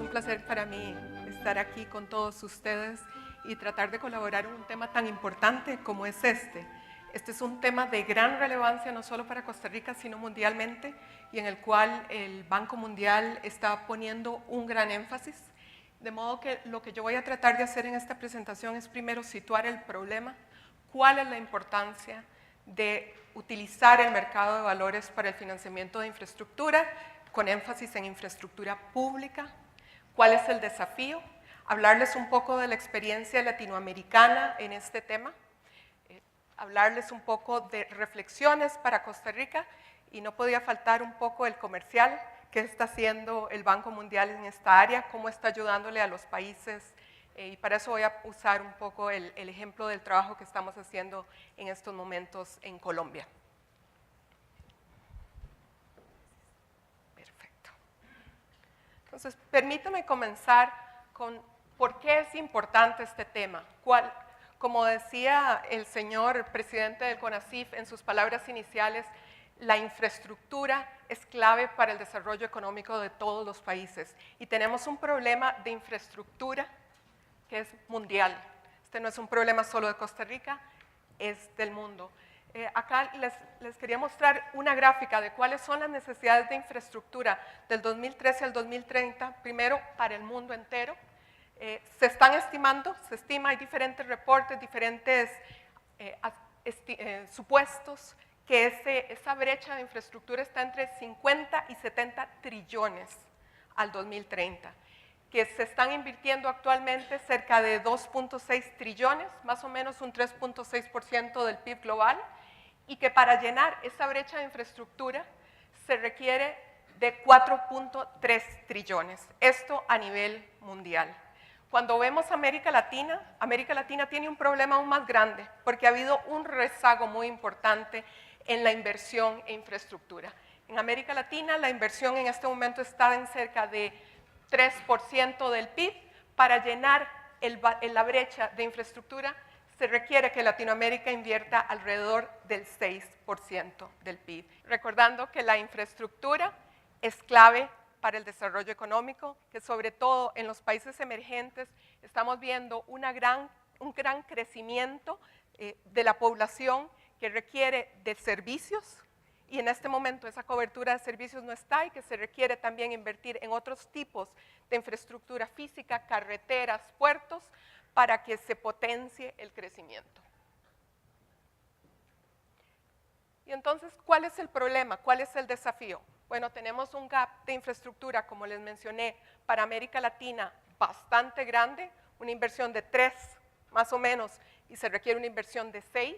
un placer para mí estar aquí con todos ustedes y tratar de colaborar en un tema tan importante como es este. Este es un tema de gran relevancia no solo para Costa Rica, sino mundialmente, y en el cual el Banco Mundial está poniendo un gran énfasis. De modo que lo que yo voy a tratar de hacer en esta presentación es primero situar el problema, cuál es la importancia de utilizar el mercado de valores para el financiamiento de infraestructura, con énfasis en infraestructura pública, cuál es el desafío, hablarles un poco de la experiencia latinoamericana en este tema, hablarles un poco de reflexiones para Costa Rica, y no podía faltar un poco el comercial que está haciendo el Banco Mundial en esta área, cómo está ayudándole a los países, y para eso voy a usar un poco el ejemplo del trabajo que estamos haciendo en estos momentos en Colombia. Perfecto. Entonces, permítame comenzar con por qué es importante este tema. Como decía el señor presidente del CONACYT en sus palabras iniciales, la infraestructura es clave para el desarrollo económico de todos los países. Y tenemos un problema de infraestructura que es mundial. Este no es un problema solo de Costa Rica, es del mundo. Acá les quería mostrar una gráfica de cuáles son las necesidades de infraestructura del 2013 al 2030, primero para el mundo entero. Se están estimando, hay diferentes reportes, diferentes supuestos, que esa brecha de infraestructura está entre 50 y 70 trillones al 2030, que se están invirtiendo actualmente cerca de 2.6 trillones, más o menos un 3.6% del PIB global, y que para llenar esa brecha de infraestructura se requiere de 4.3 trillones, esto a nivel mundial. Cuando vemos América Latina tiene un problema aún más grande, porque ha habido un rezago muy importante en la inversión e infraestructura. En América Latina la inversión en este momento está en cerca de 3% del PIB. Para llenar la brecha de infraestructura se requiere que Latinoamérica invierta alrededor del 6% del PIB. Recordando que la infraestructura es clave para el desarrollo económico, que sobre todo en los países emergentes estamos viendo un gran crecimiento de la población que requiere de servicios, y en este momento esa cobertura de servicios no está, y que se requiere también invertir en otros tipos de infraestructura física, carreteras, puertos, para que se potencie el crecimiento. Y entonces, ¿cuál es el problema? ¿Cuál es el desafío? Bueno, tenemos un gap de infraestructura, como les mencioné, para América Latina bastante grande, una inversión de 3 más o menos, y se requiere una inversión de 6,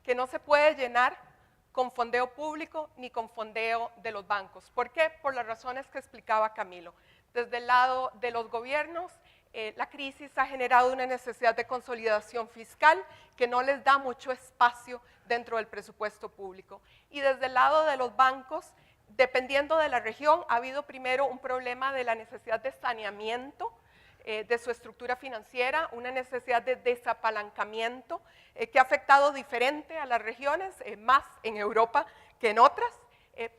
que no se puede llenar con fondeo público ni con fondeo de los bancos. ¿Por qué? Por las razones que explicaba Camilo. Desde el lado de los gobiernos, la crisis ha generado una necesidad de consolidación fiscal que no les da mucho espacio dentro del presupuesto público. Y desde el lado de los bancos, dependiendo de la región, ha habido primero un problema de la necesidad de saneamiento de su estructura financiera, una necesidad de desapalancamiento que ha afectado diferente a las regiones, más en Europa que en otras,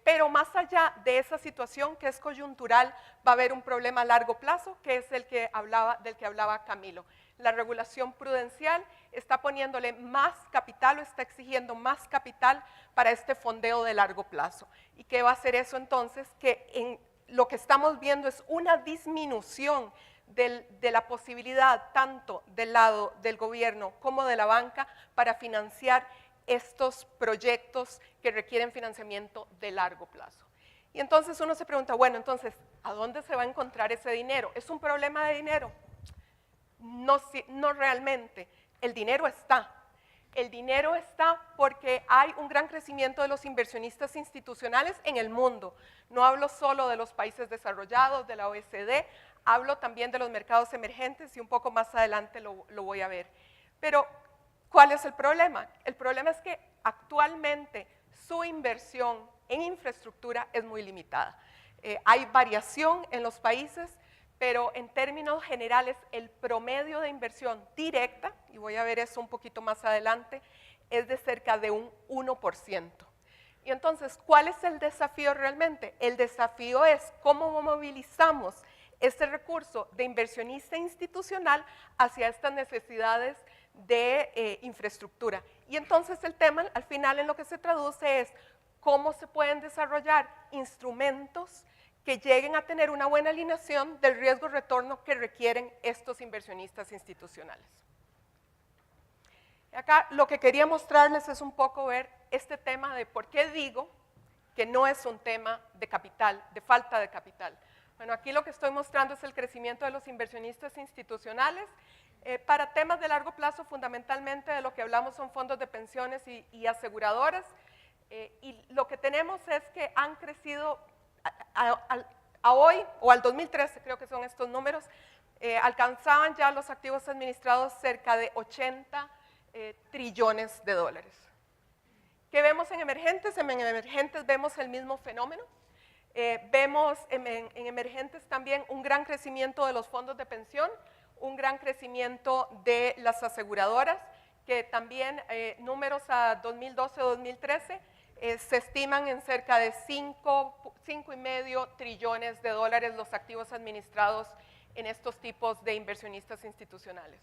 pero más allá de esa situación que es coyuntural, va a haber un problema a largo plazo, que es del que hablaba Camilo. La regulación prudencial está poniéndole más capital o está exigiendo más capital para este fondeo de largo plazo. ¿Y qué va a hacer eso entonces? Que lo que estamos viendo es una disminución de la posibilidad tanto del lado del gobierno como de la banca para financiar estos proyectos que requieren financiamiento de largo plazo. Y entonces uno se pregunta, bueno, entonces, ¿a dónde se va a encontrar ese dinero? ¿Es un problema de dinero? No realmente. El dinero está. El dinero está porque hay un gran crecimiento de los inversionistas institucionales en el mundo. No hablo solo de los países desarrollados, de la OECD, hablo también de los mercados emergentes, y un poco más adelante lo voy a ver. Pero, ¿cuál es el problema? El problema es que actualmente su inversión en infraestructura es muy limitada. Hay variación en los países, pero en términos generales el promedio de inversión directa, y voy a ver eso un poquito más adelante, es de cerca de un 1%. Y entonces, ¿cuál es el desafío realmente? El desafío es cómo movilizamos este recurso de inversionista institucional hacia estas necesidades de infraestructura. Y entonces el tema al final en lo que se traduce es cómo se pueden desarrollar instrumentos que lleguen a tener una buena alineación del riesgo-retorno que requieren estos inversionistas institucionales. Acá lo que quería mostrarles es un poco ver este tema de por qué digo que no es un tema de capital, de falta de capital. Bueno, aquí lo que estoy mostrando es el crecimiento de los inversionistas institucionales. Para temas de largo plazo, fundamentalmente de lo que hablamos son fondos de pensiones y aseguradoras. Y lo que tenemos es que han crecido a hoy, o al 2013, creo que son estos números, alcanzaban ya los activos administrados cerca de 80 trillones de dólares. ¿Qué vemos en emergentes? En emergentes vemos el mismo fenómeno. Vemos en emergentes también un gran crecimiento de los fondos de pensión, un gran crecimiento de las aseguradoras, que también números a 2012-2013 se estiman en cerca de 5,5 trillones de dólares los activos administrados en estos tipos de inversionistas institucionales.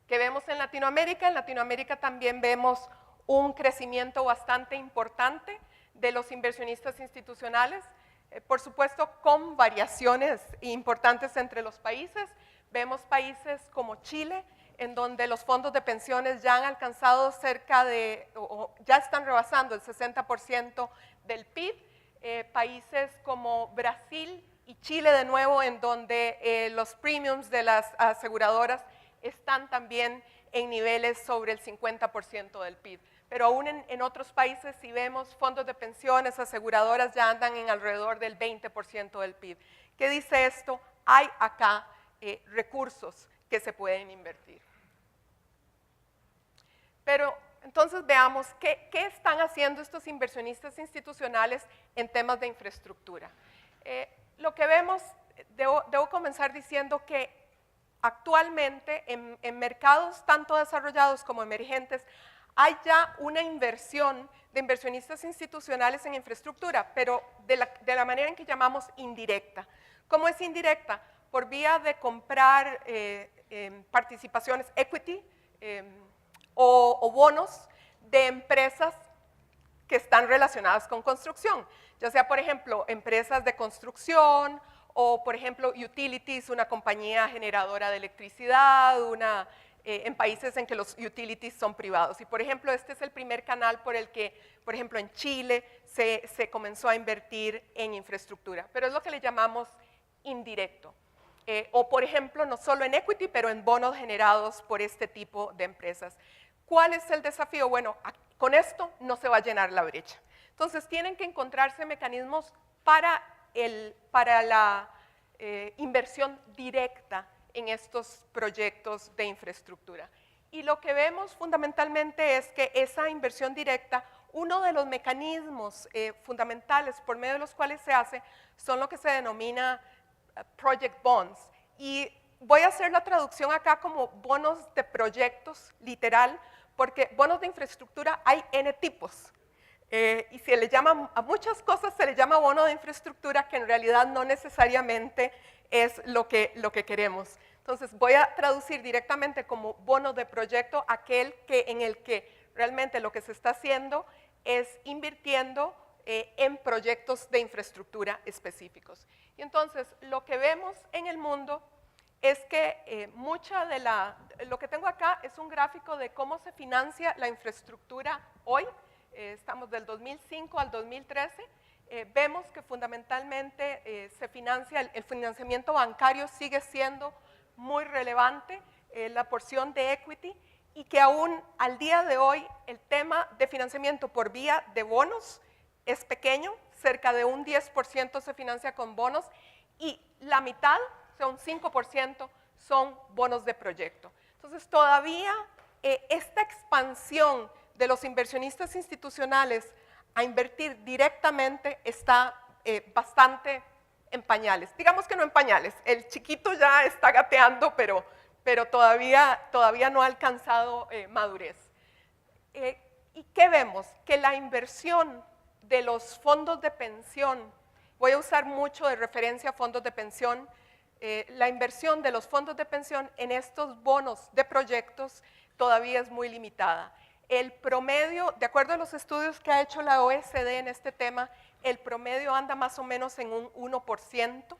¿Qué vemos en Latinoamérica? En Latinoamérica también vemos un crecimiento bastante importante de los inversionistas institucionales, por supuesto con variaciones importantes entre los países. Vemos países como Chile, en donde los fondos de pensiones ya han alcanzado cerca de, o ya están rebasando el 60% del PIB, países como Brasil y Chile de nuevo, en donde los premiums de las aseguradoras están también en niveles sobre el 50% del PIB. Pero aún en otros países, si vemos fondos de pensiones, aseguradoras ya andan en alrededor del 20% del PIB. ¿Qué dice esto? Hay acá recursos que se pueden invertir. Pero entonces veamos qué están haciendo estos inversionistas institucionales en temas de infraestructura. Lo que vemos, debo comenzar diciendo que actualmente en mercados tanto desarrollados como emergentes hay ya una inversión de inversionistas institucionales en infraestructura, pero de la manera en que llamamos indirecta. ¿Cómo es indirecta? Por vía de comprar participaciones equity o bonos de empresas que están relacionadas con construcción, ya sea, por ejemplo, empresas de construcción o, por ejemplo, utilities, una compañía generadora de electricidad, en países en que los utilities son privados. Y, por ejemplo, este es el primer canal por el que, por ejemplo, en Chile se comenzó a invertir en infraestructura, pero es lo que le llamamos indirecto. O, por ejemplo, no solo en equity, pero en bonos generados por este tipo de empresas. ¿Cuál es el desafío? Bueno, con esto no se va a llenar la brecha. Entonces, tienen que encontrarse mecanismos para la inversión directa en estos proyectos de infraestructura. Y lo que vemos fundamentalmente es que esa inversión directa, uno de los mecanismos fundamentales por medio de los cuales se hace, son lo que se denomina project bonds. Y voy a hacer la traducción acá como bonos de proyectos, literal, porque bonos de infraestructura hay N tipos. Y se le llama, a muchas cosas se le llama bono de infraestructura, que en realidad no necesariamente es lo que queremos. Entonces voy a traducir directamente como bono de proyecto aquel en el que realmente lo que se está haciendo es invirtiendo en proyectos de infraestructura específicos. Y entonces lo que vemos en el mundo es que lo que tengo acá es un gráfico de cómo se financia la infraestructura hoy. Estamos del 2005 al 2013, vemos que fundamentalmente se financia, el financiamiento bancario sigue siendo muy relevante, la porción de equity, y que aún al día de hoy el tema de financiamiento por vía de bonos es pequeño, cerca de un 10% se financia con bonos, y la mitad, o sea, un 5%, son bonos de proyecto. Entonces todavía esta expansión de los inversionistas institucionales a invertir directamente está bastante en pañales. Digamos que no en pañales, el chiquito ya está gateando, pero todavía no ha alcanzado madurez. ¿Y qué vemos? Que la inversión de los fondos de pensión Voy a usar mucho de referencia a fondos de pensión. La inversión de los fondos de pensión en estos bonos de proyectos todavía es muy limitada. El promedio, de acuerdo a los estudios que ha hecho la OECD en este tema, el promedio anda más o menos en un 1%,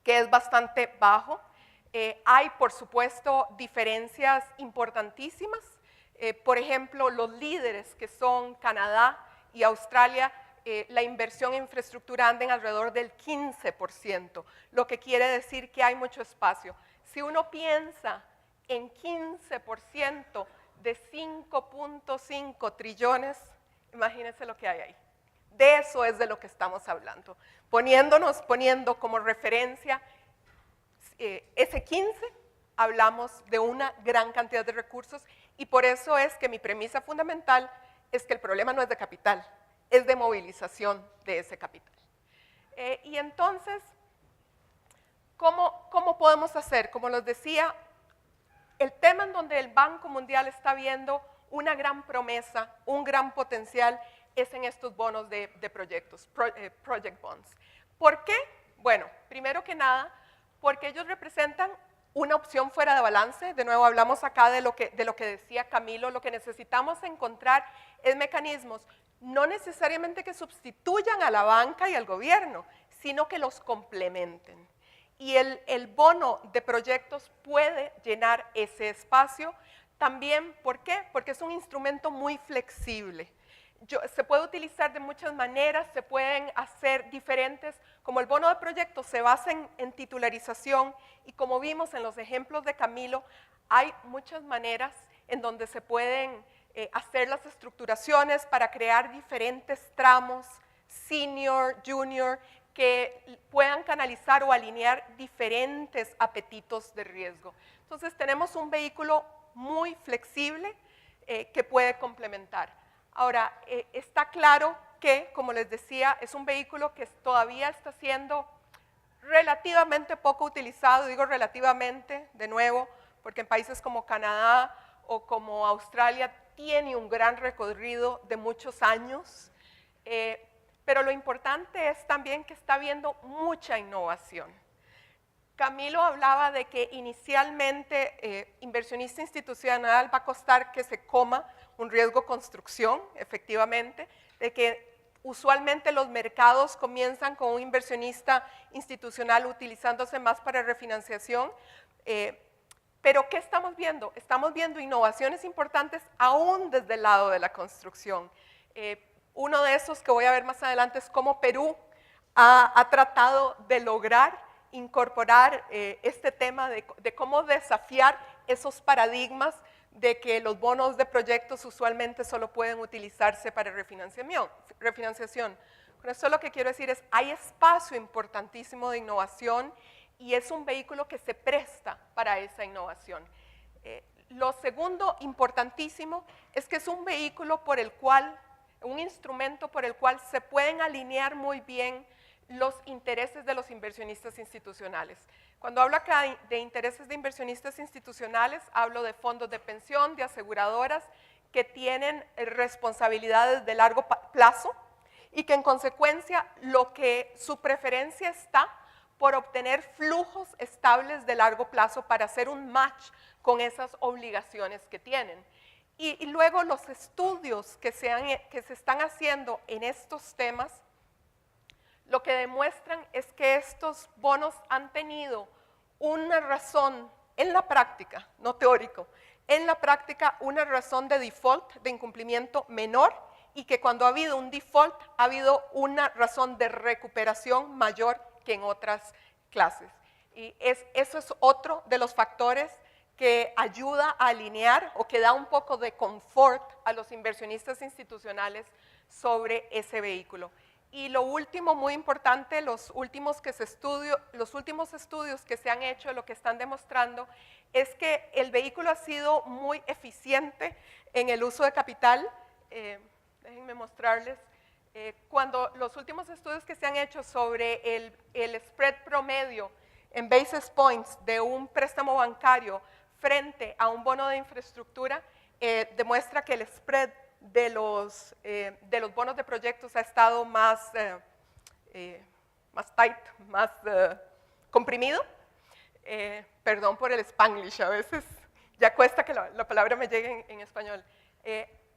que es bastante bajo. Hay, por supuesto, diferencias importantísimas. Por ejemplo, los líderes que son Canadá y Australia, la inversión en infraestructura anda en alrededor del 15%, lo que quiere decir que hay mucho espacio. Si uno piensa en 15% de 5.5 trillones, imagínense lo que hay ahí. De eso es de lo que estamos hablando. Poniendo como referencia ese 15, hablamos de una gran cantidad de recursos y por eso es que mi premisa fundamental es que el problema no es de capital, es de movilización de ese capital. Y entonces, ¿cómo podemos hacer? Como les decía, el tema en donde el Banco Mundial está viendo una gran promesa, un gran potencial, es en estos bonos de proyectos, project bonds. ¿Por qué? Bueno, primero que nada, porque ellos representan una opción fuera de balance. De nuevo, hablamos acá de lo que decía Camilo. Lo que necesitamos encontrar es mecanismos, no necesariamente que sustituyan a la banca y al gobierno, sino que los complementen. Y el bono de proyectos puede llenar ese espacio. También, ¿por qué? Porque es un instrumento muy flexible. Se puede utilizar de muchas maneras, se pueden hacer diferentes, como el bono de proyectos se basa en titularización y como vimos en los ejemplos de Camilo, hay muchas maneras en donde se pueden hacer las estructuraciones para crear diferentes tramos, senior, junior, que puedan canalizar o alinear diferentes apetitos de riesgo. Entonces tenemos un vehículo muy flexible que puede complementar. Ahora, está claro que, como les decía, es un vehículo que todavía está siendo relativamente poco utilizado. Digo relativamente, de nuevo, porque en países como Canadá o como Australia tiene un gran recorrido de muchos años. Pero lo importante es también que está habiendo mucha innovación. Camilo hablaba de que inicialmente inversionista institucional va a costar que se coma un riesgo construcción, efectivamente, de que usualmente los mercados comienzan con un inversionista institucional utilizándose más para refinanciación, pero ¿qué estamos viendo? Estamos viendo innovaciones importantes aún desde el lado de la construcción. Uno de esos que voy a ver más adelante es cómo Perú ha tratado de lograr incorporar este tema de cómo desafiar esos paradigmas de que los bonos de proyectos usualmente solo pueden utilizarse para refinanciación. Con esto lo que quiero decir es, hay espacio importantísimo de innovación y es un vehículo que se presta para esa innovación. Lo segundo importantísimo es que es un vehículo por el cual, un instrumento por el cual se pueden alinear muy bien los intereses de los inversionistas institucionales. Cuando hablo acá de intereses de inversionistas institucionales, hablo de fondos de pensión, de aseguradoras que tienen responsabilidades de largo plazo y que en consecuencia su preferencia está por obtener flujos estables de largo plazo para hacer un match con esas obligaciones que tienen. Y luego los estudios que se están haciendo en estos temas lo que demuestran es que estos bonos han tenido una razón en la práctica, no teórico, en la práctica una razón de default, de incumplimiento menor, y que cuando ha habido un default ha habido una razón de recuperación mayor que en otras clases. Y eso es otro de los factores que ayuda a alinear o que da un poco de confort a los inversionistas institucionales sobre ese vehículo. Y lo último, muy importante, los últimos estudios que se han hecho, lo que están demostrando es que el vehículo ha sido muy eficiente en el uso de capital. Déjenme mostrarles. Cuando los últimos estudios que se han hecho sobre el spread promedio en basis points de un préstamo bancario frente a un bono de infraestructura, demuestra que el spread de los bonos de proyectos ha estado más más tight, más comprimido. Perdón por el Spanglish, a veces ya cuesta que la palabra me llegue en español.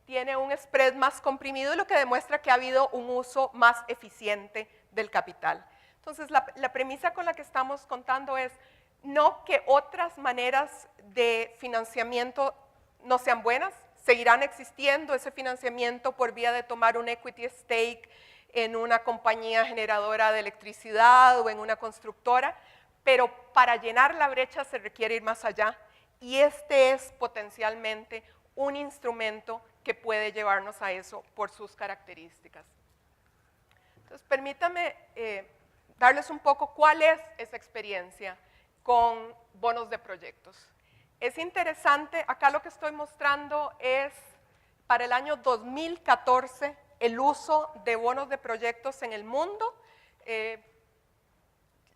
Tiene un spread más comprimido, lo que demuestra que ha habido un uso más eficiente del capital. Entonces, la premisa con la que estamos contando es no que otras maneras de financiamiento no sean buenas, seguirán existiendo ese financiamiento por vía de tomar un equity stake en una compañía generadora de electricidad o en una constructora, pero para llenar la brecha se requiere ir más allá y este es potencialmente un instrumento que puede llevarnos a eso por sus características. Entonces, permítame darles un poco cuál es esa experiencia con bonos de proyectos. Es interesante, acá lo que estoy mostrando es para el año 2014 el uso de bonos de proyectos en el mundo.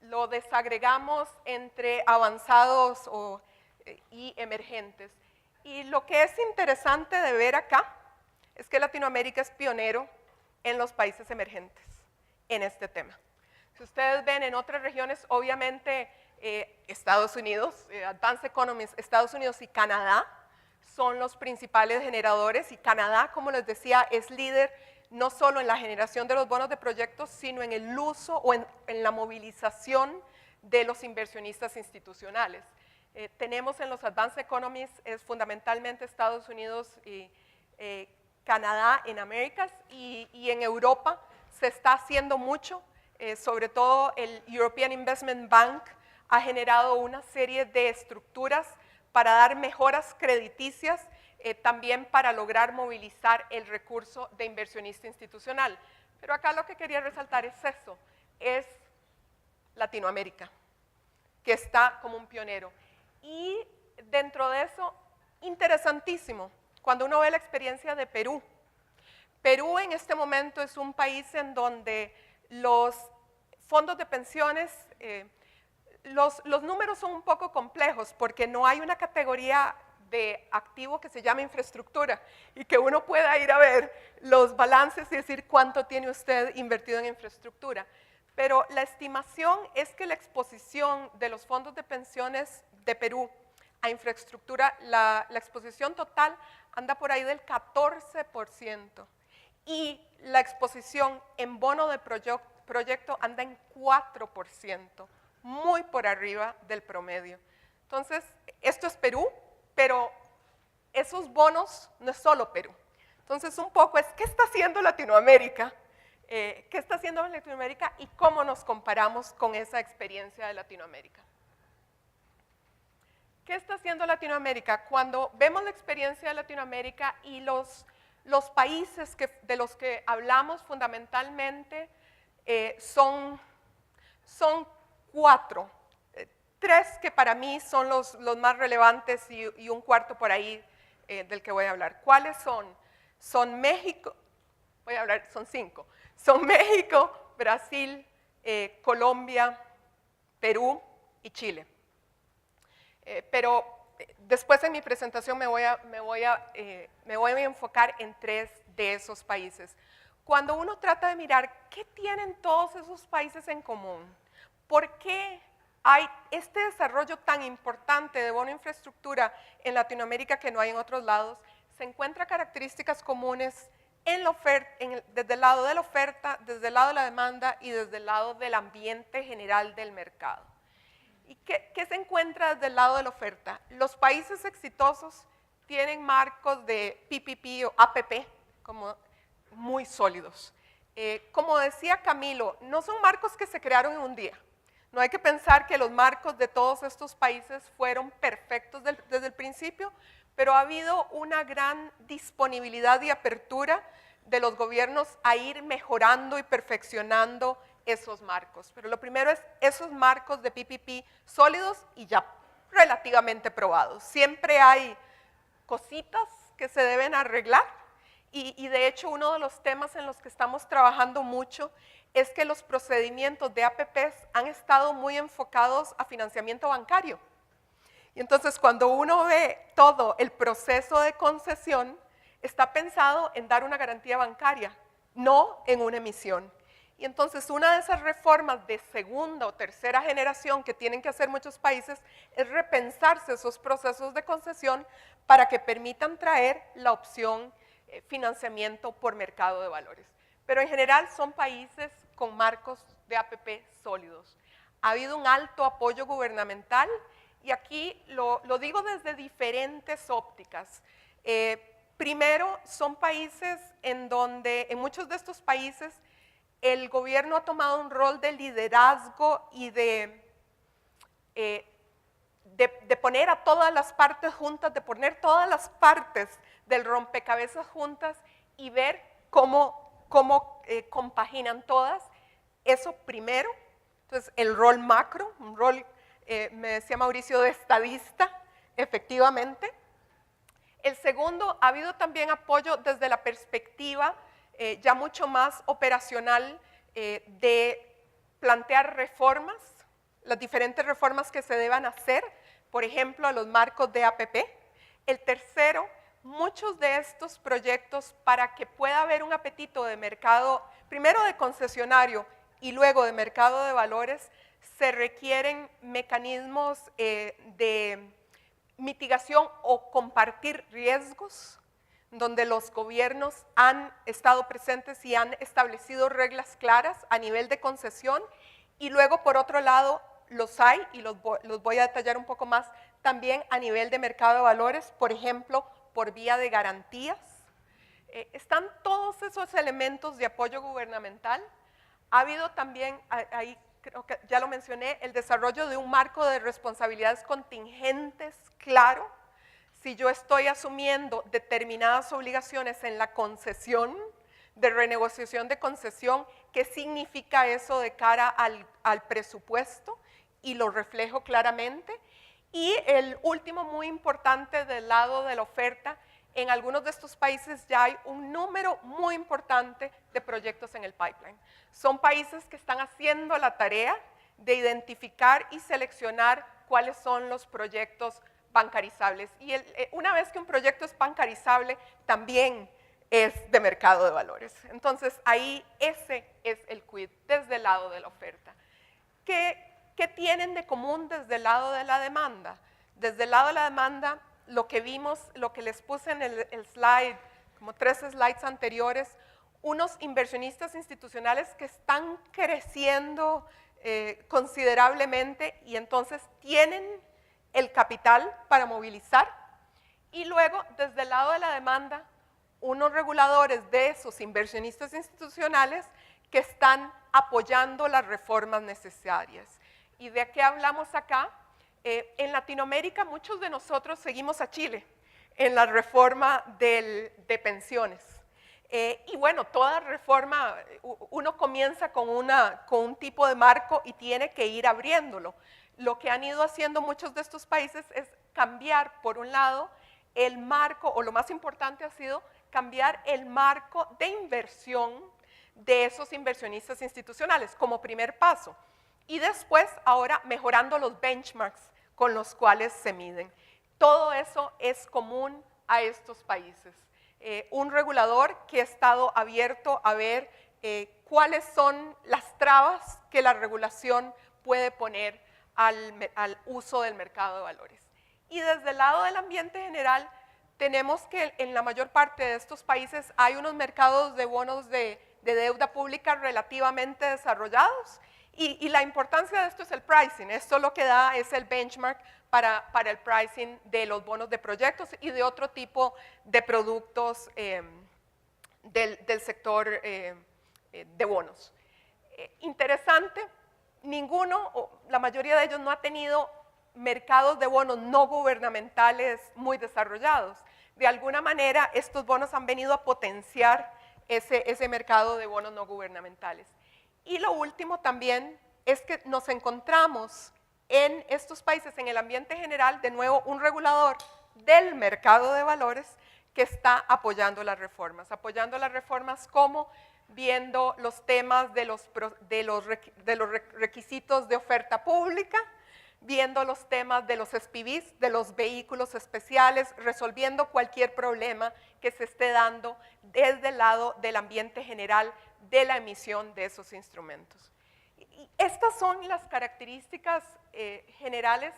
Lo desagregamos entre avanzados y emergentes. Y lo que es interesante de ver acá es que Latinoamérica es pionero en los países emergentes en este tema. Si ustedes ven en otras regiones, obviamente Estados Unidos, Advanced Economies, Estados Unidos y Canadá son los principales generadores y Canadá, como les decía, es líder no solo en la generación de los bonos de proyectos, sino en el uso o en la movilización de los inversionistas institucionales. Tenemos en los Advanced Economies, es fundamentalmente Estados Unidos y Canadá en Américas y en Europa se está haciendo mucho, sobre todo el European Investment Bank ha generado una serie de estructuras para dar mejoras crediticias, también para lograr movilizar el recurso de inversionista institucional. Pero acá lo que quería resaltar es eso, es Latinoamérica, que está como un pionero. Y dentro de eso, interesantísimo, cuando uno ve la experiencia de Perú. Perú en este momento es un país en donde los fondos de pensiones, los números son un poco complejos porque no hay una categoría de activo que se llama infraestructura y que uno pueda ir a ver los balances y decir cuánto tiene usted invertido en infraestructura. Pero la estimación es que la exposición de los fondos de pensiones de Perú a infraestructura, la exposición total anda por ahí del 14% y la exposición en bono de proyecto anda en 4%, muy por arriba del promedio. Entonces, esto es Perú, pero esos bonos no es solo Perú. Entonces, un poco es, ¿qué está haciendo Latinoamérica? ¿Qué está haciendo Latinoamérica y cómo nos comparamos con esa experiencia de Latinoamérica? ¿Qué está haciendo Latinoamérica? Cuando vemos la experiencia de Latinoamérica y los países de los que hablamos fundamentalmente son 4. 3 que para mí son los más relevantes y un cuarto por ahí del que voy a hablar. ¿Cuáles son? Son México, son 5. Son México, Brasil, Colombia, Perú y Chile. Pero después en mi presentación me voy a enfocar en 3 de esos países. Cuando uno trata de mirar qué tienen todos esos países en común, ¿por qué hay este desarrollo tan importante de bono infraestructura en Latinoamérica que no hay en otros lados? Se encuentran características comunes desde el lado de la oferta, desde el lado de la demanda y desde el lado del ambiente general del mercado. ¿Y qué se encuentra desde el lado de la oferta? Los países exitosos tienen marcos de PPP o APP como muy sólidos. Como decía Camilo, no son marcos que se crearon en un día. No hay que pensar que los marcos de todos estos países fueron perfectos desde el principio, pero ha habido una gran disponibilidad y apertura de los gobiernos a ir mejorando y perfeccionando esos marcos. Pero lo primero es esos marcos de PPP sólidos y ya relativamente probados. Siempre hay cositas que se deben arreglar y de hecho uno de los temas en los que estamos trabajando mucho es que los procedimientos de APPs han estado muy enfocados a financiamiento bancario. Y entonces cuando uno ve todo el proceso de concesión, está pensado en dar una garantía bancaria, no en una emisión. Y entonces una de esas reformas de segunda o tercera generación que tienen que hacer muchos países es repensarse esos procesos de concesión para que permitan traer la opción financiamiento por mercado de valores. Pero en general son países con marcos de APP sólidos. Ha habido un alto apoyo gubernamental y aquí lo digo desde diferentes ópticas. Primero, son países en donde, en muchos de estos países, el gobierno ha tomado un rol de liderazgo y de poner a todas las partes juntas, de poner todas las partes del rompecabezas juntas y ver cómo compaginan todas. Eso primero. Entonces, el rol macro, un rol, me decía Mauricio, de estadista, efectivamente. El segundo, ha habido también apoyo desde la perspectiva ya mucho más operacional de plantear reformas, las diferentes reformas que se deban hacer, por ejemplo, a los marcos de APP. El tercero, muchos de estos proyectos, para que pueda haber un apetito de mercado, primero de concesionario y luego de mercado de valores, se requieren mecanismos de mitigación o compartir riesgos, donde los gobiernos han estado presentes y han establecido reglas claras a nivel de concesión, y luego por otro lado los hay, y los voy a detallar un poco más, también a nivel de mercado de valores, por ejemplo, por vía de garantías. Están todos esos elementos de apoyo gubernamental. Ha habido también, ahí creo que ya lo mencioné, el desarrollo de un marco de responsabilidades contingentes claro. Si yo estoy asumiendo determinadas obligaciones en la concesión, de renegociación de concesión, ¿qué significa eso de cara al presupuesto? Y lo reflejo claramente. Y el último, muy importante, del lado de la oferta, en algunos de estos países ya hay un número muy importante de proyectos en el pipeline. Son países que están haciendo la tarea de identificar y seleccionar cuáles son los proyectos bancarizables. Y una vez que un proyecto es bancarizable, también es de mercado de valores. Entonces, ahí ese es el quid desde el lado de la oferta. ¿Qué tienen de común desde el lado de la demanda? Desde el lado de la demanda, lo que vimos, lo que les puse en el slide, como 3 slides anteriores, unos inversionistas institucionales que están creciendo considerablemente y entonces tienen el capital para movilizar. Y luego, desde el lado de la demanda, unos reguladores de esos inversionistas institucionales que están apoyando las reformas necesarias. ¿Y de qué hablamos acá? En Latinoamérica muchos de nosotros seguimos a Chile en la reforma de pensiones. Y bueno, toda reforma, uno comienza con un tipo de marco y tiene que ir abriéndolo. Lo que han ido haciendo muchos de estos países es cambiar, por un lado, el marco, o lo más importante ha sido cambiar el marco de inversión de esos inversionistas institucionales como primer paso. Y después, ahora, mejorando los benchmarks con los cuales se miden. Todo eso es común a estos países. Un regulador que ha estado abierto a ver cuáles son las trabas que la regulación puede poner al uso del mercado de valores. Y desde el lado del ambiente general, tenemos que en la mayor parte de estos países hay unos mercados de bonos de deuda pública relativamente desarrollados. Y la importancia de esto es el pricing. Esto lo que da es el benchmark para el pricing de los bonos de proyectos y de otro tipo de productos del sector de bonos. Interesante, ninguno, o la mayoría de ellos no ha tenido mercados de bonos no gubernamentales muy desarrollados. De alguna manera, estos bonos han venido a potenciar ese mercado de bonos no gubernamentales. Y lo último también es que nos encontramos en estos países, en el ambiente general, de nuevo un regulador del mercado de valores que está apoyando las reformas como viendo los temas de los requisitos de oferta pública, viendo los temas de los SPVs, de los vehículos especiales, resolviendo cualquier problema que se esté dando desde el lado del ambiente general de la emisión de esos instrumentos. Y estas son las características generales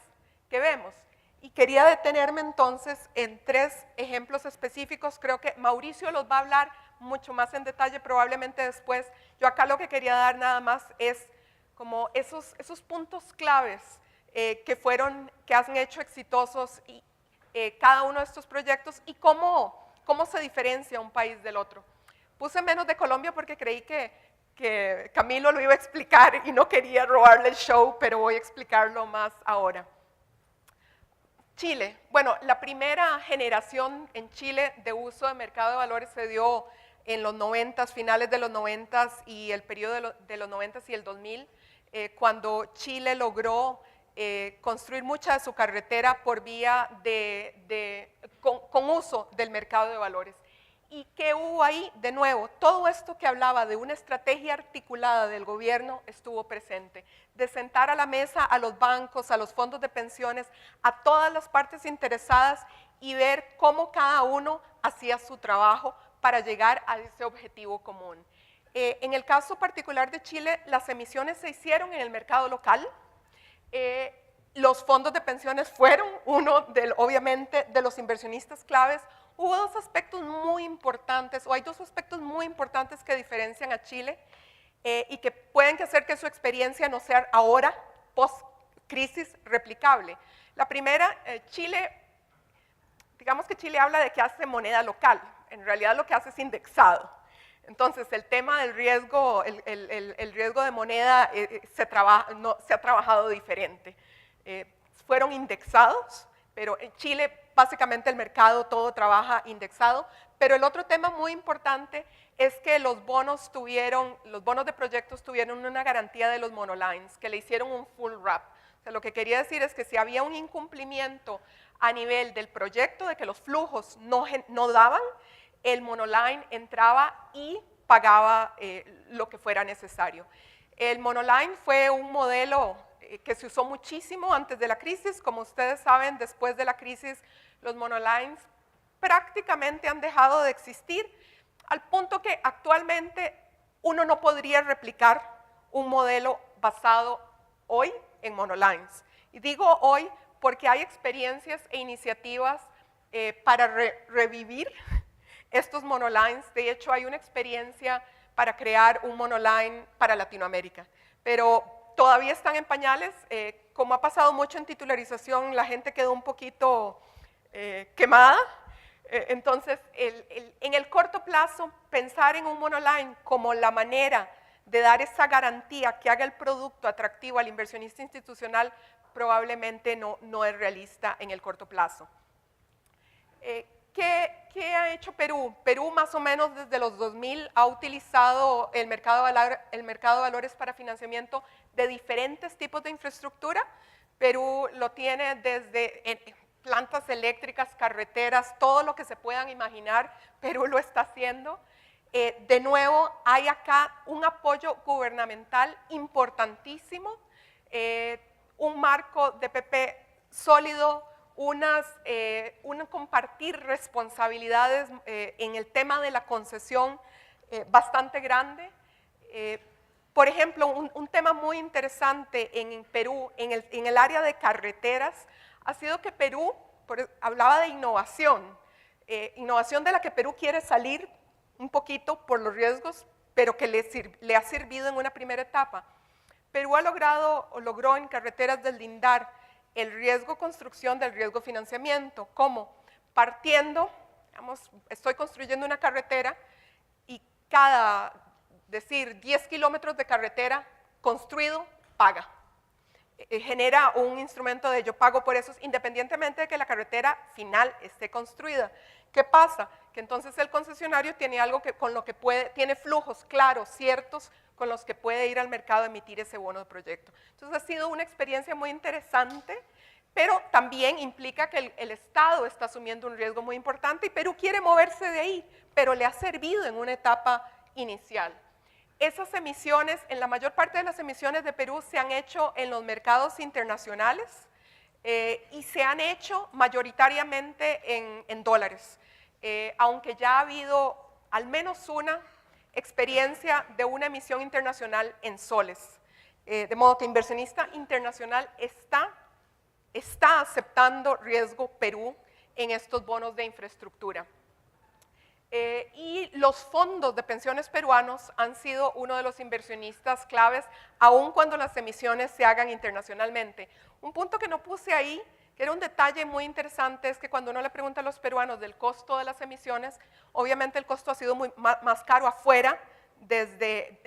que vemos. Y quería detenerme entonces en 3 ejemplos específicos. Creo que Mauricio los va a hablar mucho más en detalle probablemente después. Yo acá lo que quería dar nada más es como esos puntos claves que han hecho exitosos cada uno de estos proyectos y cómo se diferencia un país del otro. Puse menos de Colombia porque creí que Camilo lo iba a explicar y no quería robarle el show, pero voy a explicarlo más ahora. Chile. Bueno, la primera generación en Chile de uso de mercado de valores se dio en los 90, finales de los 90 y el periodo de los 90 y el 2000, cuando Chile logró construir mucha de su carretera por vía con uso del mercado de valores. ¿Y qué hubo ahí? De nuevo, todo esto que hablaba de una estrategia articulada del gobierno estuvo presente, de sentar a la mesa a los bancos, a los fondos de pensiones, a todas las partes interesadas y ver cómo cada uno hacía su trabajo para llegar a ese objetivo común. En el caso particular de Chile, las emisiones se hicieron en el mercado local. Los fondos de pensiones fueron obviamente, de los inversionistas claves. Hubo hay dos aspectos muy importantes que diferencian a Chile y que pueden hacer que su experiencia no sea ahora, post-crisis, replicable. La primera, digamos que Chile habla de que hace moneda local, en realidad lo que hace es indexado. Entonces, el tema del riesgo, el riesgo de moneda se ha trabajado diferente. Fueron indexados, pero en Chile básicamente el mercado todo trabaja indexado, pero el otro tema muy importante es que los bonos de proyectos tuvieron una garantía de los monolines, que le hicieron un full wrap. O sea, lo que quería decir es que si había un incumplimiento a nivel del proyecto, de que los flujos no daban, el monoline entraba y pagaba lo que fuera necesario. El monoline fue un modelo que se usó muchísimo antes de la crisis. Como ustedes saben, después de la crisis, los monolines prácticamente han dejado de existir, al punto que actualmente uno no podría replicar un modelo basado hoy en monolines. Y digo hoy porque hay experiencias e iniciativas para revivir estos monolines. De hecho, hay una experiencia para crear un monoline para Latinoamérica, pero todavía están en pañales. Como ha pasado mucho en titularización, la gente quedó un poquito quemada. Entonces, en el corto plazo, pensar en un monoline como la manera de dar esa garantía que haga el producto atractivo al inversionista institucional probablemente no es realista en el corto plazo. ¿Qué ha hecho Perú? Perú más o menos desde los 2000 ha utilizado el mercado de valores para financiamiento de diferentes tipos de infraestructura. Perú lo tiene desde plantas eléctricas, carreteras, todo lo que se puedan imaginar, Perú lo está haciendo. De nuevo, hay acá un apoyo gubernamental importantísimo, un marco de PP sólido, un compartir responsabilidades en el tema de la concesión bastante grande. Por ejemplo, un tema muy interesante en Perú, en el área de carreteras, ha sido que Perú, hablaba de innovación de la que Perú quiere salir un poquito por los riesgos, pero que le ha servido en una primera etapa. Perú logró en carreteras del Lindar el riesgo construcción del riesgo financiamiento. ¿Cómo? Partiendo, digamos, estoy construyendo una carretera y cada, 10 kilómetros de carretera construido, paga. Genera un instrumento de yo pago por eso, independientemente de que la carretera final esté construida. ¿Qué pasa? Que entonces el concesionario tiene algo tiene flujos claros, ciertos, con los que puede ir al mercado a emitir ese bono de proyecto. Entonces ha sido una experiencia muy interesante, pero también implica que el Estado está asumiendo un riesgo muy importante y Perú quiere moverse de ahí, pero le ha servido en una etapa inicial. Esas emisiones, en la mayor parte de las emisiones de Perú se han hecho en los mercados internacionales y se han hecho mayoritariamente en dólares, aunque ya ha habido al menos una experiencia de una emisión internacional en soles. De modo que inversionista internacional está aceptando riesgo Perú en estos bonos de infraestructura. Y los fondos de pensiones peruanos han sido uno de los inversionistas claves, aun cuando las emisiones se hagan internacionalmente. Un punto que no puse ahí, que era un detalle muy interesante, es que cuando uno le pregunta a los peruanos del costo de las emisiones, obviamente el costo ha sido más caro afuera, desde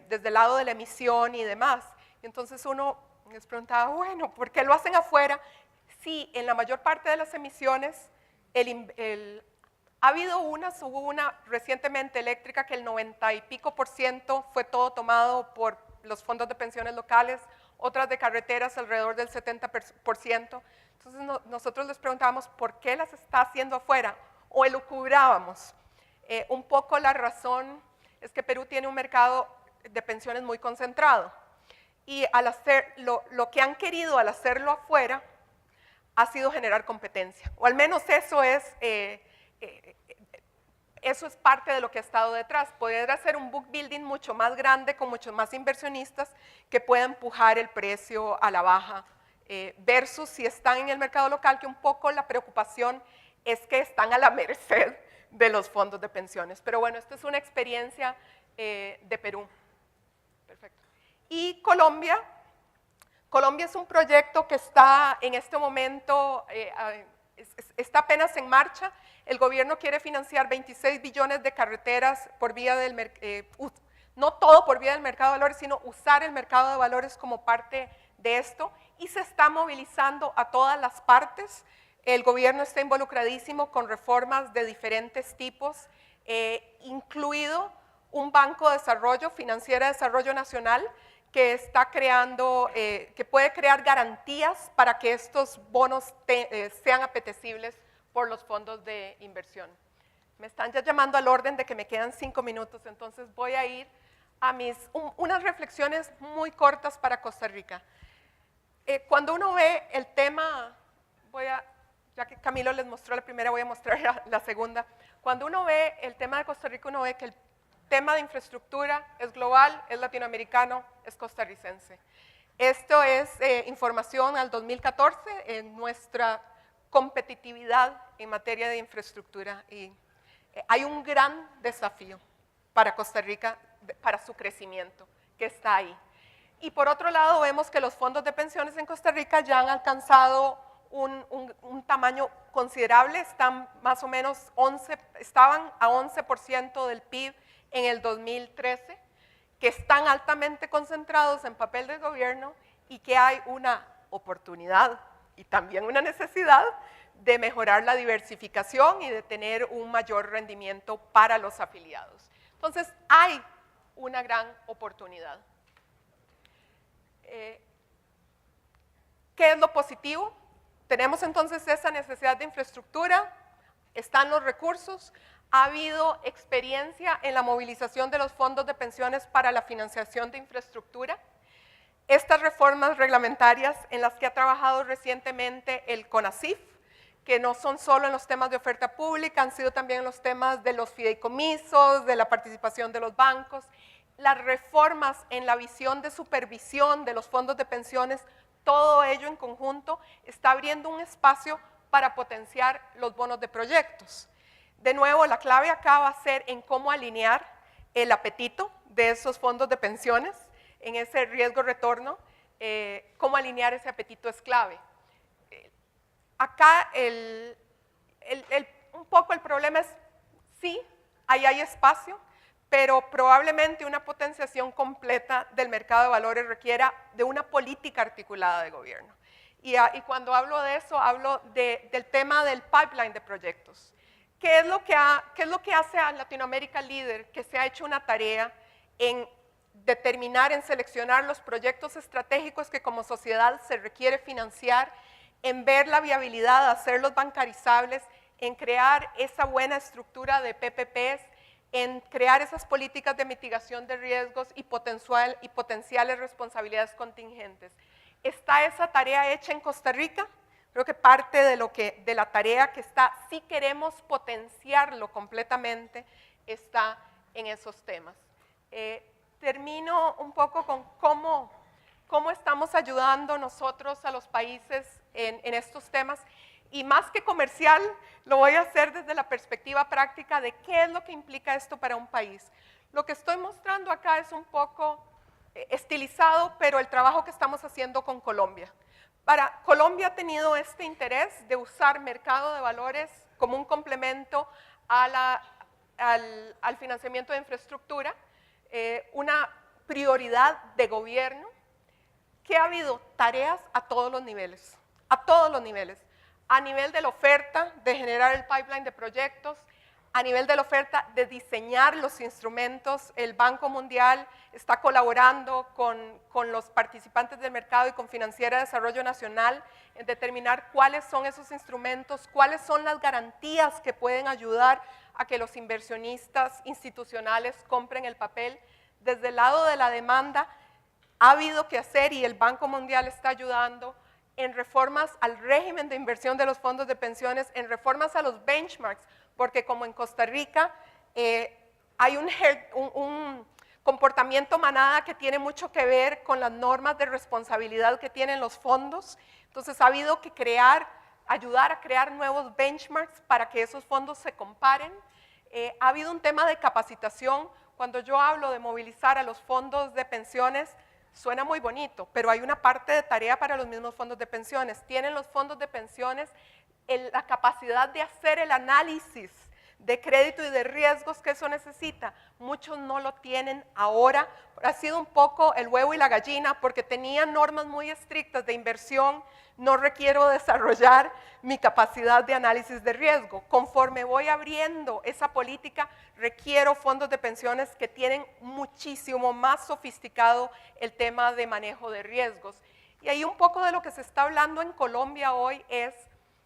el lado de la emisión y demás. Y entonces uno les preguntaba, bueno, ¿por qué lo hacen afuera? Sí, en la mayor parte de las emisiones, hubo una recientemente eléctrica que el 90 y pico % fue todo tomado por los fondos de pensiones locales, otras de carreteras alrededor del 70%. Entonces nosotros les preguntábamos por qué las está haciendo afuera, o elucubrábamos. Un poco la razón es que Perú tiene un mercado de pensiones muy concentrado, y lo que han querido al hacerlo afuera ha sido generar competencia, o al menos eso es parte de lo que ha estado detrás. Poder hacer un book building mucho más grande, con muchos más inversionistas que pueda empujar el precio a la baja, versus si están en el mercado local, que un poco la preocupación es que están a la merced de los fondos de pensiones. Pero bueno, esta es una experiencia de Perú. Perfecto. Y Colombia es un proyecto que está en este momento, está apenas en marcha. El gobierno quiere financiar 26 billones de carreteras por vía del no todo por vía del mercado de valores, sino usar el mercado de valores como parte de esto, y se está movilizando a todas las partes. El gobierno está involucradísimo con reformas de diferentes tipos, incluido un banco de desarrollo, Financiera de Desarrollo Nacional, que está creando, que puede crear garantías para que estos bonos sean apetecibles por los fondos de inversión. Me están ya llamando al orden de que me quedan 5 minutos, entonces voy a ir a unas reflexiones muy cortas para Costa Rica. Cuando uno ve el tema, ya que Camilo les mostró la primera, voy a mostrar la segunda. Cuando uno ve el tema de Costa Rica, uno ve que el tema de infraestructura es global, es latinoamericano, es costarricense. Esto es información al 2014 en nuestra competitividad en materia de infraestructura, y hay un gran desafío para Costa Rica, para su crecimiento, que está ahí. Y por otro lado vemos que los fondos de pensiones en Costa Rica ya han alcanzado un tamaño considerable, están más o menos estaban a 11% del PIB en el 2013, que están altamente concentrados en papel de gobierno, y que hay una oportunidad y también una necesidad de mejorar la diversificación y de tener un mayor rendimiento para los afiliados. Entonces, hay una gran oportunidad. ¿Qué es lo positivo? Tenemos entonces esa necesidad de infraestructura, están los recursos, ha habido experiencia en la movilización de los fondos de pensiones para la financiación de infraestructura. Estas reformas reglamentarias en las que ha trabajado recientemente el CONACYF, que no son solo en los temas de oferta pública, han sido también en los temas de los fideicomisos, de la participación de los bancos, las reformas en la visión de supervisión de los fondos de pensiones, todo ello en conjunto está abriendo un espacio para potenciar los bonos de proyectos. De nuevo, la clave acá va a ser en cómo alinear el apetito de esos fondos de pensiones en ese riesgo-retorno. Cómo alinear ese apetito es clave. Acá un poco el problema es, sí, ahí hay espacio, pero probablemente una potenciación completa del mercado de valores requiera de una política articulada de gobierno. Y cuando hablo de eso, hablo del tema del pipeline de proyectos. ¿Qué es lo que hace a Latinoamérica Líder? Que se ha hecho una tarea en determinar, en seleccionar los proyectos estratégicos que como sociedad se requiere financiar, en ver la viabilidad, hacerlos bancarizables, en crear esa buena estructura de PPPs, en crear esas políticas de mitigación de riesgos y potenciales responsabilidades contingentes. ¿Está esa tarea hecha en Costa Rica? Creo que parte de la tarea que está, si queremos potenciarlo completamente, está en esos temas. Termino un poco con cómo estamos ayudando nosotros a los países en estos temas. Y más que comercial, lo voy a hacer desde la perspectiva práctica de qué es lo que implica esto para un país. Lo que estoy mostrando acá es un poco estilizado, pero el trabajo que estamos haciendo con Colombia. Colombia ha tenido este interés de usar mercado de valores como un complemento al financiamiento de infraestructura, una prioridad de gobierno, que ha habido tareas a todos los niveles, a nivel de la oferta, de generar el pipeline de proyectos, a nivel de la oferta de diseñar los instrumentos. El Banco Mundial está colaborando con los participantes del mercado y con Financiera de Desarrollo Nacional en determinar cuáles son esos instrumentos, cuáles son las garantías que pueden ayudar a que los inversionistas institucionales compren el papel. Desde el lado de la demanda ha habido que hacer, y el Banco Mundial está ayudando, en reformas al régimen de inversión de los fondos de pensiones, en reformas a los benchmarks, porque como en Costa Rica hay un comportamiento manada que tiene mucho que ver con las normas de responsabilidad que tienen los fondos. Entonces ha habido que ayudar a crear nuevos benchmarks para que esos fondos se comparen. Ha habido un tema de capacitación. Cuando yo hablo de movilizar a los fondos de pensiones, suena muy bonito, pero hay una parte de tarea para los mismos fondos de pensiones. Tienen los fondos de pensiones la capacidad de hacer el análisis de crédito y de riesgos que eso necesita. Muchos no lo tienen ahora. Ha sido un poco el huevo y la gallina, porque tenían normas muy estrictas de inversión. No requiero desarrollar mi capacidad de análisis de riesgo. Conforme voy abriendo esa política, requiero fondos de pensiones que tienen muchísimo más sofisticado el tema de manejo de riesgos. Y ahí un poco de lo que se está hablando en Colombia hoy es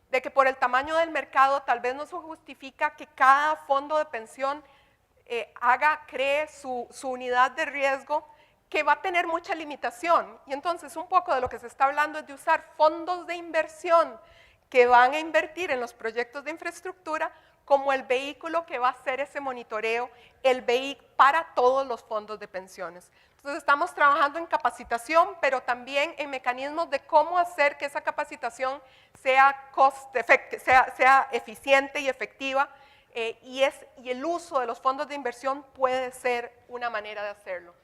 de que por el tamaño del mercado tal vez no se justifica que cada fondo de pensión cree su unidad de riesgo, que va a tener mucha limitación. Y entonces un poco de lo que se está hablando es de usar fondos de inversión que van a invertir en los proyectos de infraestructura como el vehículo que va a hacer ese monitoreo, para todos los fondos de pensiones. Entonces estamos trabajando en capacitación, pero también en mecanismos de cómo hacer que esa capacitación sea eficiente y efectiva, y el uso de los fondos de inversión puede ser una manera de hacerlo.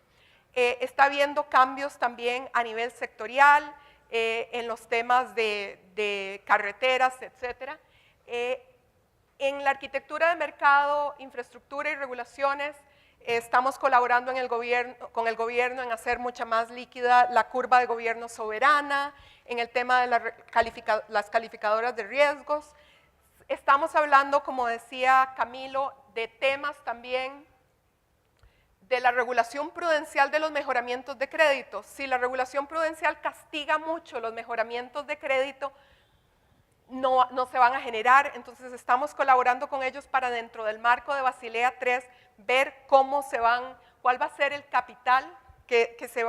Está habiendo cambios también a nivel sectorial, en los temas de carreteras, etc. En la arquitectura de mercado, infraestructura y regulaciones, estamos colaborando con el gobierno en hacer mucha más líquida la curva de gobierno soberana, en el tema de las calificadoras de riesgos. Estamos hablando, como decía Camilo, de temas también de la regulación prudencial de los mejoramientos de crédito. Si la regulación prudencial castiga mucho los mejoramientos de crédito, no se van a generar. Entonces estamos colaborando con ellos para, dentro del marco de Basilea III, ver cuál va a ser el capital que se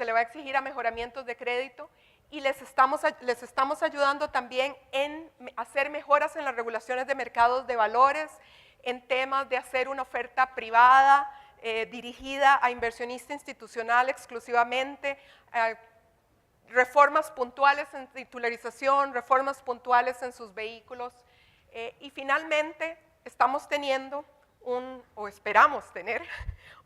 le va a exigir a mejoramientos de crédito, y les estamos ayudando también en hacer mejoras en las regulaciones de mercados de valores, en temas de hacer una oferta privada dirigida a inversionista institucional exclusivamente, reformas puntuales en titularización, reformas puntuales en sus vehículos, y finalmente estamos teniendo esperamos tener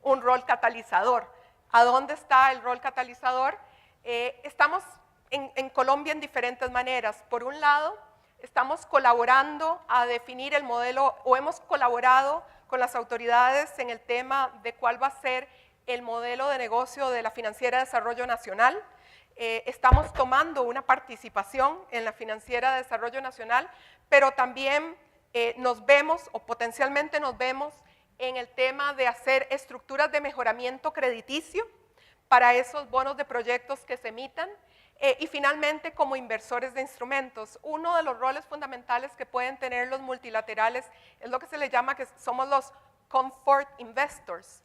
un rol catalizador. ¿A dónde está el rol catalizador? Estamos en Colombia en diferentes maneras. Por un lado, estamos colaborando a definir el modelo, o hemos colaborado con las autoridades en el tema de cuál va a ser el modelo de negocio de la Financiera de Desarrollo Nacional. Estamos tomando una participación en la Financiera de Desarrollo Nacional, pero también nos vemos, o potencialmente nos vemos, en el tema de hacer estructuras de mejoramiento crediticio para esos bonos de proyectos que se emitan, y finalmente como inversores de instrumentos. Uno de los roles fundamentales que pueden tener los multilaterales es lo que se le llama que somos los comfort investors.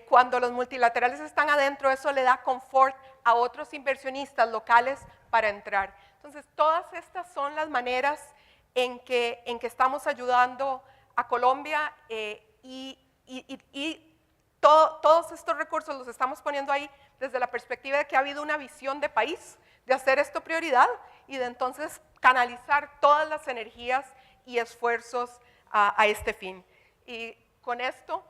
Cuando los multilaterales están adentro, eso le da confort a otros inversionistas locales para entrar. Entonces, todas estas son las maneras en que estamos ayudando a Colombia, y todos estos recursos los estamos poniendo ahí desde la perspectiva de que ha habido una visión de país, de hacer esto prioridad y de entonces canalizar todas las energías y esfuerzos a este fin. Y con esto,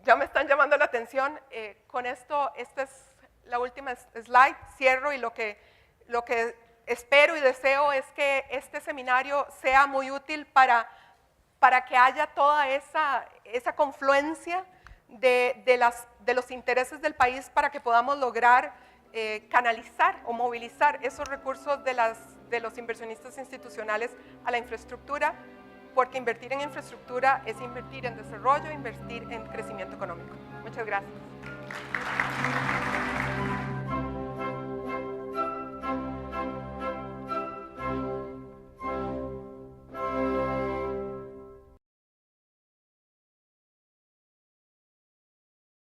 ya me están llamando la atención, con esto, esta es la última slide, cierro y lo que espero y deseo es que este seminario sea muy útil para que haya toda esa confluencia de los intereses del país para que podamos lograr canalizar o movilizar esos recursos de los inversionistas institucionales a la infraestructura, porque invertir en infraestructura es invertir en desarrollo, invertir en crecimiento económico. Muchas gracias.